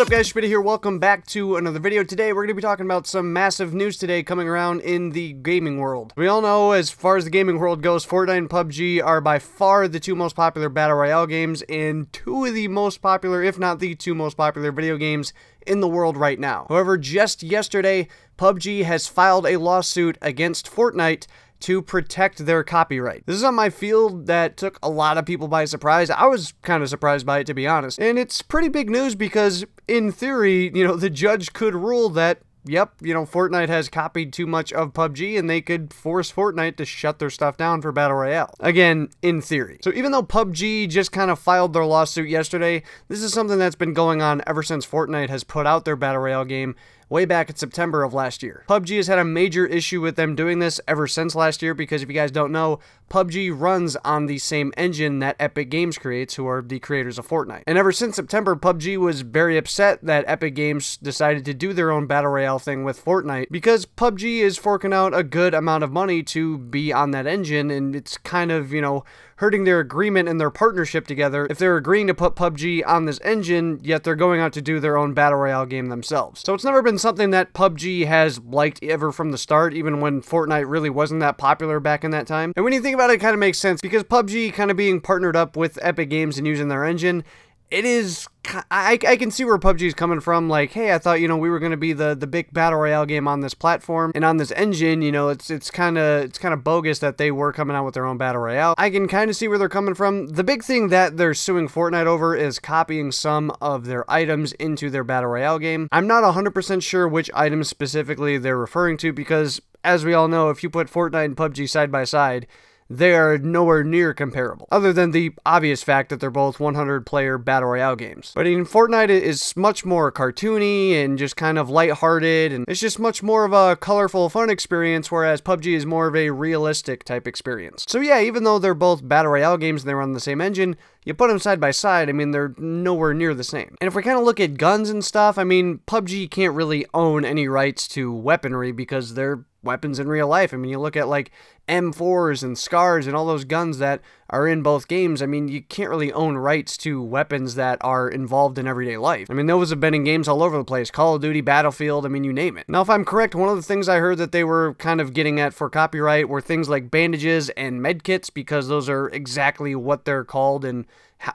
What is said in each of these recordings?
up, guys? Schmidt here. Welcome back to another video. Today we're going to be talking about some massive news today coming around in the gaming world. We all know, as far as the gaming world goes, Fortnite and PUBG are by far the two most popular battle royale games and two of the most popular, if not the two most popular video games in the world right now. However, just yesterday, PUBG has filed a lawsuit against Fortnite to protect their copyright. This is on my field that took a lot of people by surprise. I was kind of surprised by it, to be honest. And it's pretty big news because, in theory, the judge could rule that, yep, Fortnite has copied too much of PUBG and they could force Fortnite to shut their stuff down for Battle Royale. Again, in theory. So even though PUBG just kind of filed their lawsuit yesterday, this is something that's been going on ever since Fortnite has put out their Battle Royale game way back in September of last year. PUBG has had a major issue with them doing this ever since last year because, if you guys don't know, PUBG runs on the same engine that Epic Games creates, who are the creators of Fortnite. And ever since September, PUBG was very upset that Epic Games decided to do their own Battle Royale thing with Fortnite because PUBG is forking out a good amount of money to be on that engine, and it's kind of, hurting their agreement and their partnership together if they're agreeing to put PUBG on this engine, yet they're going out to do their own Battle Royale game themselves. So it's never been something that PUBG has liked ever from the start, even when Fortnite really wasn't that popular back in that time. And when you think about it, it kind of makes sense because PUBG kind of being partnered up with Epic Games and using their engine, it is, I can see where PUBG is coming from. Like, hey, I thought, we were going to be the big Battle Royale game on this platform and on this engine, it's kind of bogus that they were coming out with their own Battle Royale. I can kind of see where they're coming from. The big thing that they're suing Fortnite over is copying some of their items into their Battle Royale game. I'm not 100% sure which items specifically they're referring to because, as we all know, if you put Fortnite and PUBG side by side, they are nowhere near comparable, other than the obvious fact that they're both 100-player Battle Royale games. But Fortnite is much more cartoony and just kind of lighthearted, and it's just much more of a colorful, fun experience, whereas PUBG is more of a realistic type experience. So yeah, even though they're both Battle Royale games and they run the same engine, you put them side by side, they're nowhere near the same. And if we kind of look at guns and stuff, PUBG can't really own any rights to weaponry because they're weapons in real life. You look at like M4s and SCARs and all those guns that are in both games. You can't really own rights to weapons that are involved in everyday life. Those have been in games all over the place. Call of Duty, Battlefield, you name it. Now, if I'm correct, one of the things I heard that they were kind of getting at for copyright were things like bandages and medkits, because those are exactly what they're called and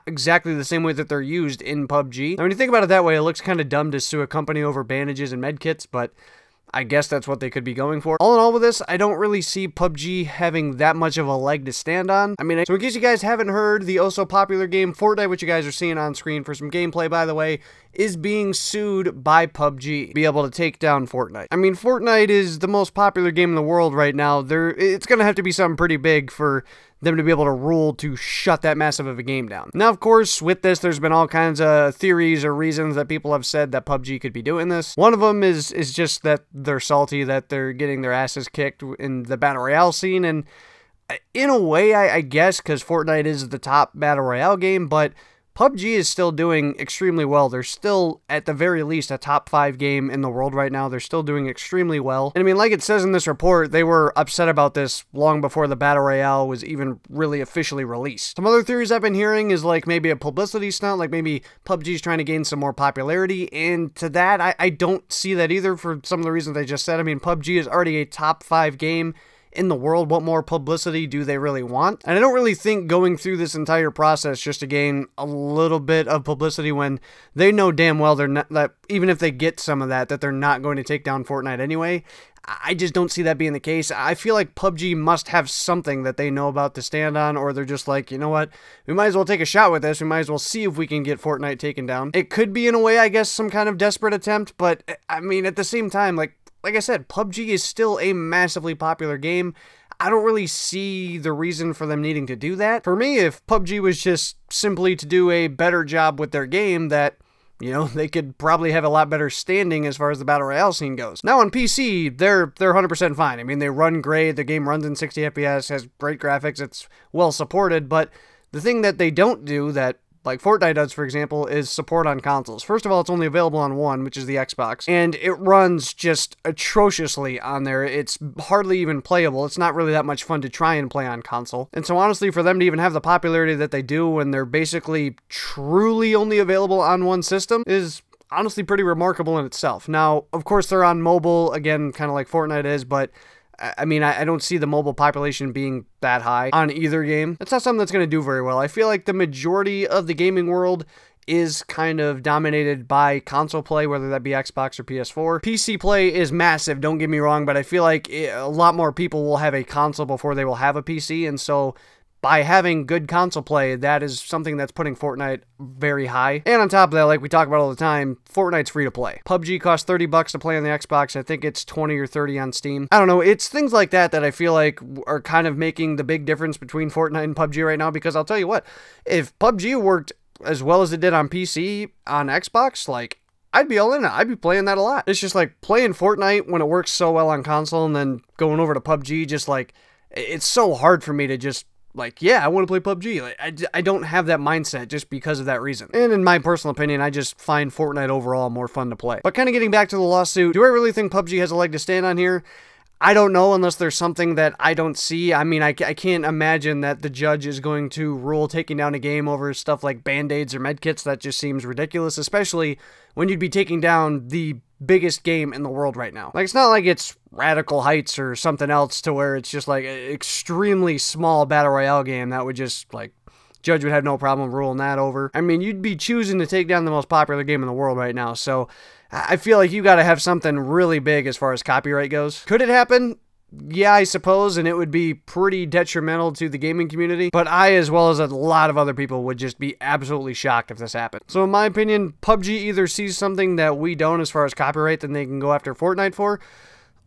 exactly the same way that they're used in PUBG. Now, when you think about it that way, it looks kind of dumb to sue a company over bandages and medkits, but I guess that's what they could be going for. All in all with this, I don't really see PUBG having that much of a leg to stand on. So in case you guys haven't heard, the also popular game Fortnite, which you guys are seeing on screen for some gameplay, by the way, is being sued by PUBG to be able to take down Fortnite. Fortnite is the most popular game in the world right now. It's going to have to be something pretty big for them to be able to rule to shut that massive of a game down. Now, of course, with this, there's been all kinds of theories or reasons that people have said that PUBG could be doing this. One of them is just that they're salty that they're getting their asses kicked in the Battle Royale scene, and in a way, I guess, because Fortnite is the top Battle Royale game, but PUBG is still doing extremely well. They're still, at the very least, a top 5 game in the world right now. They're still doing extremely well. And like it says in this report, they were upset about this long before the Battle Royale was even really officially released. Some other theories I've been hearing is like maybe a publicity stunt, like maybe PUBG's trying to gain some more popularity. And to that, I don't see that either for some of the reasons I just said. PUBG is already a top 5 game in the world. What more publicity do they really want? And I don't really think going through this entire process just to gain a little bit of publicity when they know damn well they're not, that even if they get some of that they're not going to take down Fortnite anyway. I just don't see that being the case. I feel like PUBG must have something that they know about to stand on, or they're just like, you know what, we might as well take a shot with this. We might as well see if we can get Fortnite taken down. It could be, in a way, I guess, some kind of desperate attempt, but at the same time, like I said, PUBG is still a massively popular game. I don't really see the reason for them needing to do that. For me, if PUBG was just simply to do a better job with their game, that, they could probably have a lot better standing as far as the Battle Royale scene goes. Now on PC, they're 100% fine. They run great. The game runs in 60 FPS, has great graphics, it's well supported, but the thing that they don't do that like Fortnite does, for example, is support on consoles. First of all, it's only available on one, which is the Xbox, and it runs just atrociously on there. It's hardly even playable. It's not really that much fun to try and play on console. And so honestly, for them to even have the popularity that they do when they're basically truly only available on one system is honestly pretty remarkable in itself. Now, of course, they're on mobile, again, kind of like Fortnite is, but I mean, I don't see the mobile population being that high on either game. That's not something that's going to do very well. I feel like the majority of the gaming world is kind of dominated by console play, whether that be Xbox or PS4. PC play is massive, don't get me wrong, but I feel like a lot more people will have a console before they will have a PC, and so by having good console play, that is something that's putting Fortnite very high. And on top of that, like we talk about all the time, Fortnite's free to play. PUBG costs $30 to play on the Xbox. I think it's 20 or 30 on Steam. I don't know. It's things like that that I feel like are kind of making the big difference between Fortnite and PUBG right now, because I'll tell you what, if PUBG worked as well as it did on PC, on Xbox, like, I'd be all in it. I'd be playing that a lot. It's just like playing Fortnite when it works so well on console and then going over to PUBG, just like, it's so hard for me to just like, yeah, I want to play PUBG. Like, I don't have that mindset just because of that reason. And in my personal opinion, I just find Fortnite overall more fun to play. But kind of getting back to the lawsuit, do I really think PUBG has a leg to stand on here? I don't know, unless there's something that I don't see. I mean, I can't imagine that the judge is going to rule taking down a game over stuff like Band-Aids or medkits. That just seems ridiculous, especially when you'd be taking down the biggest game in the world right now. Like, it's not like it's Radical Heights or something else to where it's just like an extremely small battle royale game that would just, like, judge would have no problem ruling that over. I mean, you'd be choosing to take down the most popular game in the world right now, so I feel like you got to have something really big as far as copyright goes. Could it happen? Yeah, I suppose, and it would be pretty detrimental to the gaming community, but I, as well as a lot of other people, would just be absolutely shocked if this happened. So in my opinion, PUBG either sees something that we don't as far as copyright that they can go after Fortnite for,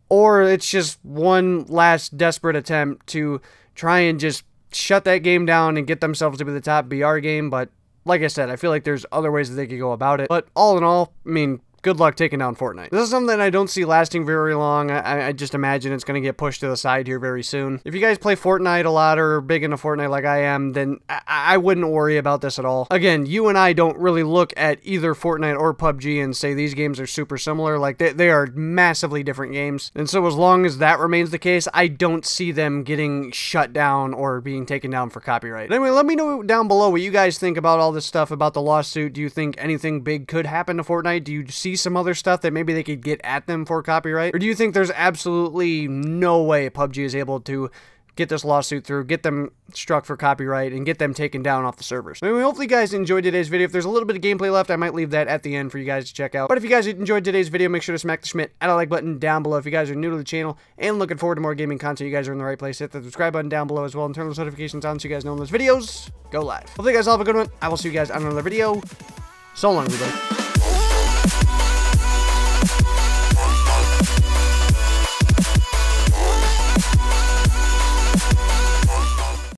or it's just one last desperate attempt to try and just shut that game down and get themselves to be the top BR game. But like I said, I feel like there's other ways that they could go about it. But all in all, I mean, good luck taking down Fortnite. This is something that I don't see lasting very long. I just imagine it's going to get pushed to the side here very soon. If you guys play Fortnite a lot or are big into Fortnite like I am, then I wouldn't worry about this at all. Again, you and I don't really look at either Fortnite or PUBG and say these games are super similar. Like, they are massively different games. And so as long as that remains the case, I don't see them getting shut down or being taken down for copyright. Anyway, let me know down below what you guys think about all this stuff about the lawsuit. Do you think anything big could happen to Fortnite? Do you see some other stuff that maybe they could get at them for copyright? Or do you think there's absolutely no way PUBG is able to get this lawsuit through, get them struck for copyright, and get them taken down off the servers? Anyway, hopefully you guys enjoyed today's video. If there's a little bit of gameplay left, I might leave that at the end for you guys to check out. But if you guys enjoyed today's video, make sure to smack the Schmidt and a like button down below. If you guys are new to the channel and looking forward to more gaming content, you guys are in the right place. Hit the subscribe button down below as well and turn those notifications on so you guys know when those videos go live. Hopefully you guys all have a good one. I will see you guys on another video. So long, everybody.